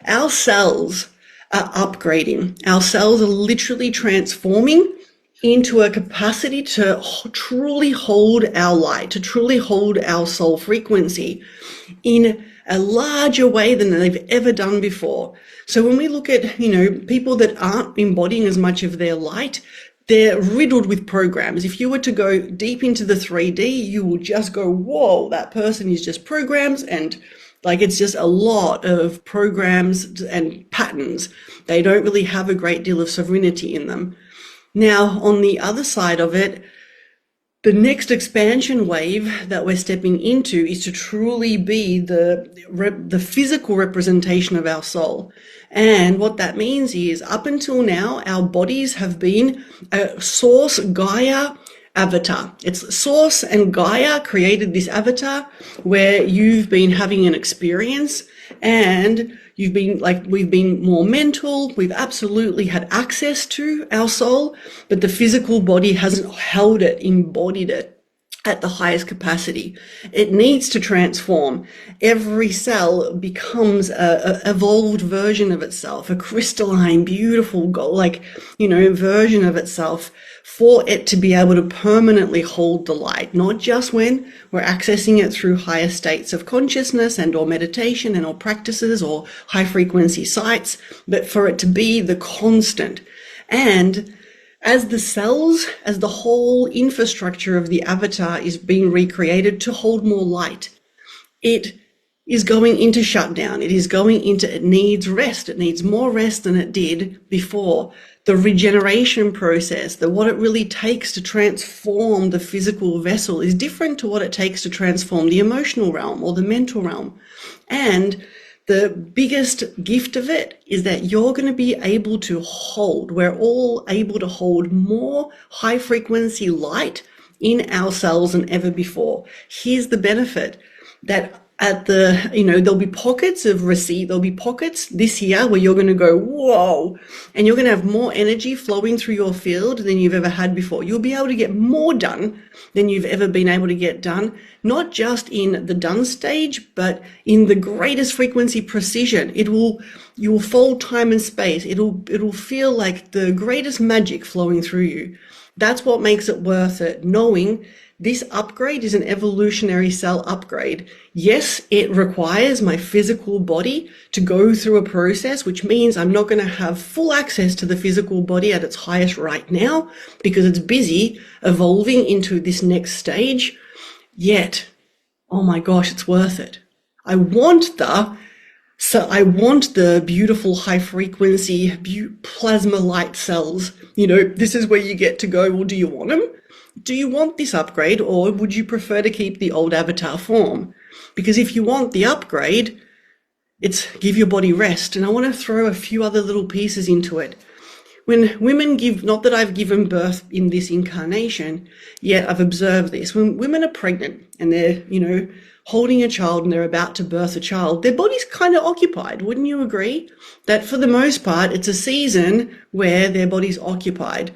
Our cells are upgrading. Our cells are literally transforming into a capacity to truly hold our light, to truly hold our soul frequency in a larger way than they've ever done before. So when we look at, people that aren't embodying as much of their light, they're riddled with programs. If you were to go deep into the 3D, you will just go, whoa, that person is just programs, and it's just a lot of programs and patterns. They don't really have a great deal of sovereignty in them. Now, on the other side of it, the next expansion wave that we're stepping into is to truly be the physical representation of our soul. And what that means is, up until now, our bodies have been a Source Gaia avatar. It's Source and Gaia created this avatar where you've been having an experience, and we've been more mental. We've absolutely had access to our soul, but the physical body hasn't held it, embodied it at the highest capacity. It needs to transform. Every cell becomes a evolved version of itself, a crystalline, beautiful, version of itself, for it to be able to permanently hold the light, not just when we're accessing it through higher states of consciousness and or meditation and or practices or high frequency sites, but for it to be the constant. And as the cells, as the whole infrastructure of the avatar is being recreated to hold more light, it is going into shutdown. It needs rest. It needs more rest than it did before. The regeneration process, what it really takes to transform the physical vessel is different to what it takes to transform the emotional realm or the mental realm. And the biggest gift of it is that you're going to be able to we're all able to hold more high frequency light in our cells than ever before. Here's the benefit, that there'll be pockets of receipt. There'll be pockets this year where you're going to go, whoa, and you're going to have more energy flowing through your field than you've ever had before. You'll be able to get more done than you've ever been able to get done, not just in the done stage, but in the greatest frequency precision. You will fold time and space. It'll feel like the greatest magic flowing through you. That's what makes it worth it, knowing this upgrade is an evolutionary cell upgrade. Yes, it requires my physical body to go through a process, which means I'm not going to have full access to the physical body at its highest right now because it's busy evolving into this next stage. Yet, oh my gosh, it's worth it. I want the beautiful high frequency plasma light cells. This is where you get to go, well, do you want them? Do you want this upgrade, or would you prefer to keep the old avatar form? Because if you want the upgrade, it's give your body rest. And I want to throw a few other little pieces into it. When women not that I've given birth in this incarnation, yet I've observed this. When women are pregnant and they're, holding a child and they're about to birth a child, their body's kind of occupied. Wouldn't you agree? That for the most part, it's a season where their body's occupied.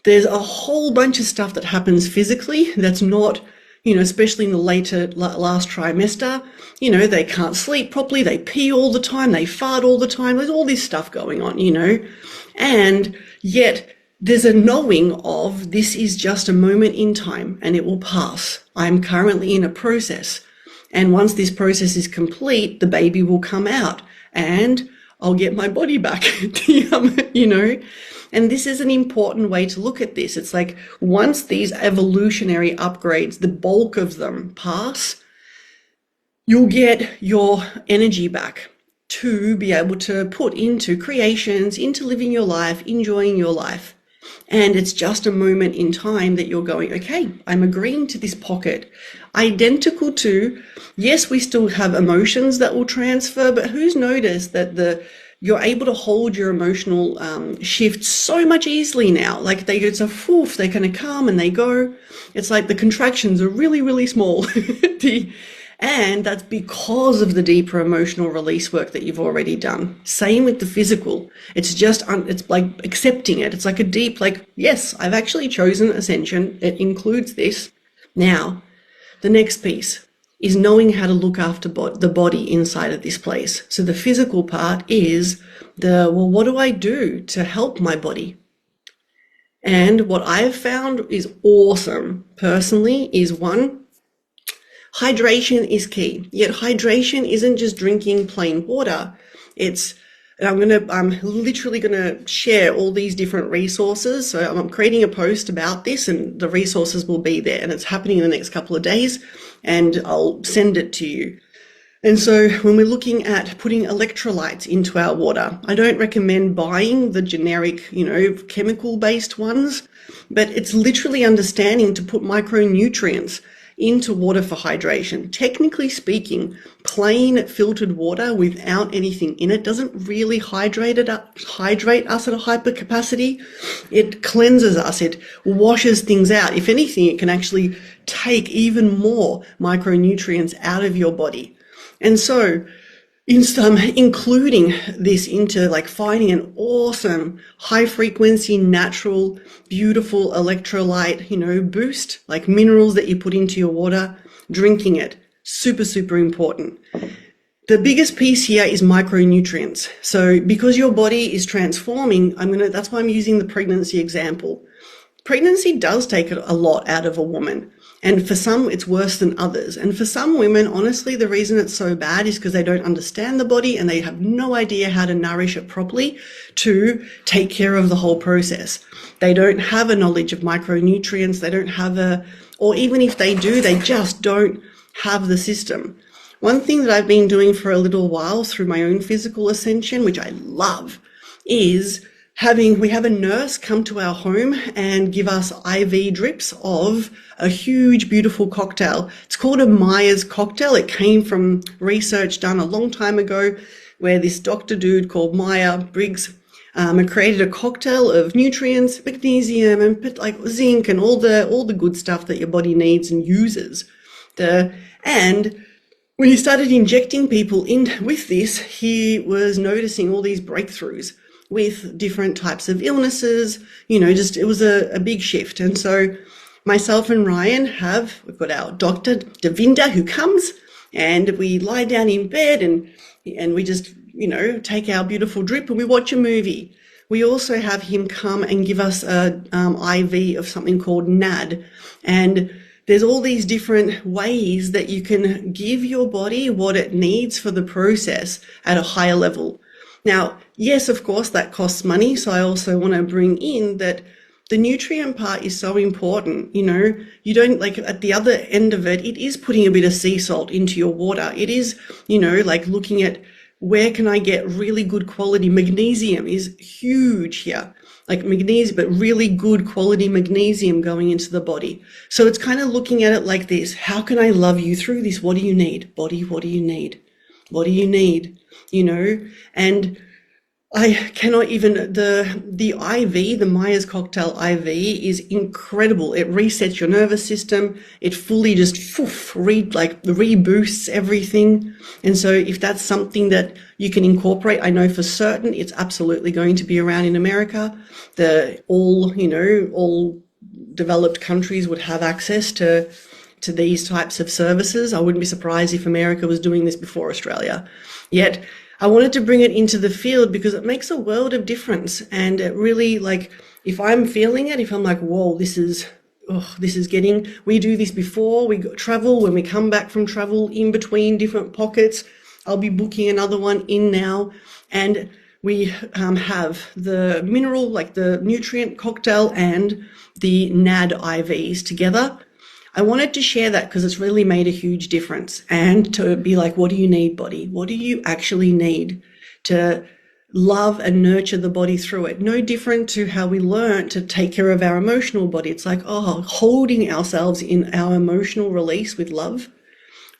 There's a whole bunch of stuff that happens physically that's not, especially in the last trimester, they can't sleep properly, they pee all the time, they fart all the time, there's all this stuff going on, and yet there's a knowing of this is just a moment in time and it will pass. I'm currently in a process. And once this process is complete, the baby will come out and I'll get my body back, And this is an important way to look at this. It's like once these evolutionary upgrades, the bulk of them pass, you'll get your energy back to be able to put into creations, into living your life, enjoying your life. And it's just a moment in time that you're going, okay, I'm agreeing to this pocket. Identical to, yes, we still have emotions that will transfer, but who's noticed that you're able to hold your emotional shifts so much easily now. Like it's a woof, they kind of come and they go. It's like the contractions are really, really small. And that's because of the deeper emotional release work that you've already done. Same with the physical. It's just, it's like accepting it. It's like a deep, yes, I've actually chosen Ascension. It includes this. Now, the next piece. is knowing how to look after the body inside of this place. So the physical part is well, what do I do to help my body? And what I've found is awesome personally is one, hydration is key. Yet hydration isn't just drinking plain water. I'm literally gonna share all these different resources. So I'm creating a post about this, and the resources will be there, and it's happening in the next couple of days, and I'll send it to you. And so when we're looking at putting electrolytes into our water, I don't recommend buying the generic, chemical-based ones, but it's literally understanding to put micronutrients into water for hydration. Technically speaking, plain filtered water without anything in it doesn't really hydrate us at a hypercapacity. It cleanses us. It washes things out. If anything, it can actually take even more micronutrients out of your body. And so, including this into finding an awesome high frequency, natural, beautiful electrolyte, boost, like minerals that you put into your water, drinking it, super, super important. The biggest piece here is micronutrients. So because your body is transforming, that's why I'm using the pregnancy example. Pregnancy does take a lot out of a woman. And for some, it's worse than others. And for some women, honestly, the reason it's so bad is because they don't understand the body and they have no idea how to nourish it properly to take care of the whole process. They don't have a knowledge of micronutrients. They don't have or even if they do, they just don't have the system. One thing that I've been doing for a little while through my own physical ascension, which I love, is we have a nurse come to our home and give us IV drips of a huge, beautiful cocktail. It's called a Myers cocktail. It came from research done a long time ago where this doctor dude called Briggs created a cocktail of nutrients, magnesium and zinc and all the good stuff that your body needs and uses. And when he started injecting people in with this, he was noticing all these breakthroughs with different types of illnesses, it was a big shift. And so myself and Ryan we've got our doctor, Devinda, who comes and we lie down in bed and we just, take our beautiful drip and we watch a movie. We also have him come and give us a IV of something called NAD. And there's all these different ways that you can give your body what it needs for the process at a higher level. Now, yes, of course, that costs money. So I also want to bring in that the nutrient part is so important. You don't at the other end of it, it is putting a bit of sea salt into your water. It is, looking at where can I get really good quality. Magnesium is huge here, magnesium, but really good quality magnesium going into the body. So it's kind of looking at it like this. How can I love you through this? What do you need? Body, what do you need? What do you need? And I cannot even, the IV, the Myers cocktail IV is incredible. It resets your nervous system. It fully just reboosts everything. And so if that's something that you can incorporate, I know for certain it's absolutely going to be around in America. All developed countries would have access to these types of services. I wouldn't be surprised if America was doing this before Australia. Yet I wanted to bring it into the field because it makes a world of difference. And it really, if I'm feeling it, if I'm like, whoa, we do this before we travel, when we come back from travel, in between different pockets, I'll be booking another one in now. And we have the mineral, the nutrient cocktail and the NAD IVs together. I wanted to share that because it's really made a huge difference, and to be what do you need, body? What do you actually need to love and nurture the body through it? No different to how we learn to take care of our emotional body. It's holding ourselves in our emotional release with love.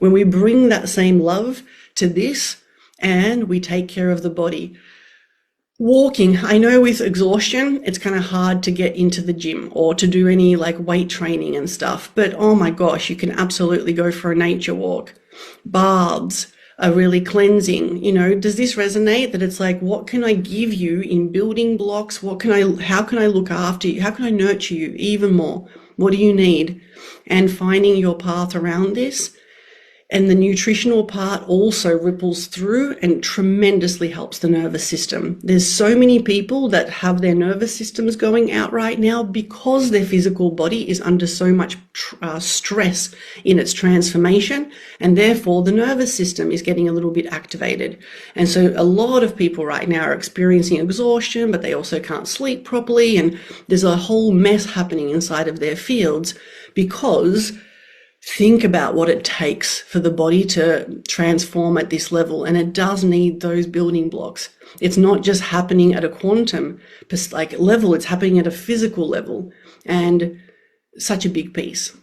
When we bring that same love to this and we take care of the body. Walking, I know with exhaustion, it's kind of hard to get into the gym or to do any weight training and stuff. But oh my gosh, you can absolutely go for a nature walk. Baths are really cleansing. Does this resonate? That it's what can I give you in building blocks? How can I look after you? How can I nurture you even more? What do you need? And finding your path around this And the nutritional part also ripples through and tremendously helps the nervous system. There's so many people that have their nervous systems going out right now because their physical body is under so much stress in its transformation, and therefore the nervous system is getting a little bit activated. And so a lot of people right now are experiencing exhaustion, but they also can't sleep properly, and there's a whole mess happening inside of their fields because think about what it takes for the body to transform at this level, and it does need those building blocks. It's not just happening at a quantum level, it's happening at a physical level, and such a big piece.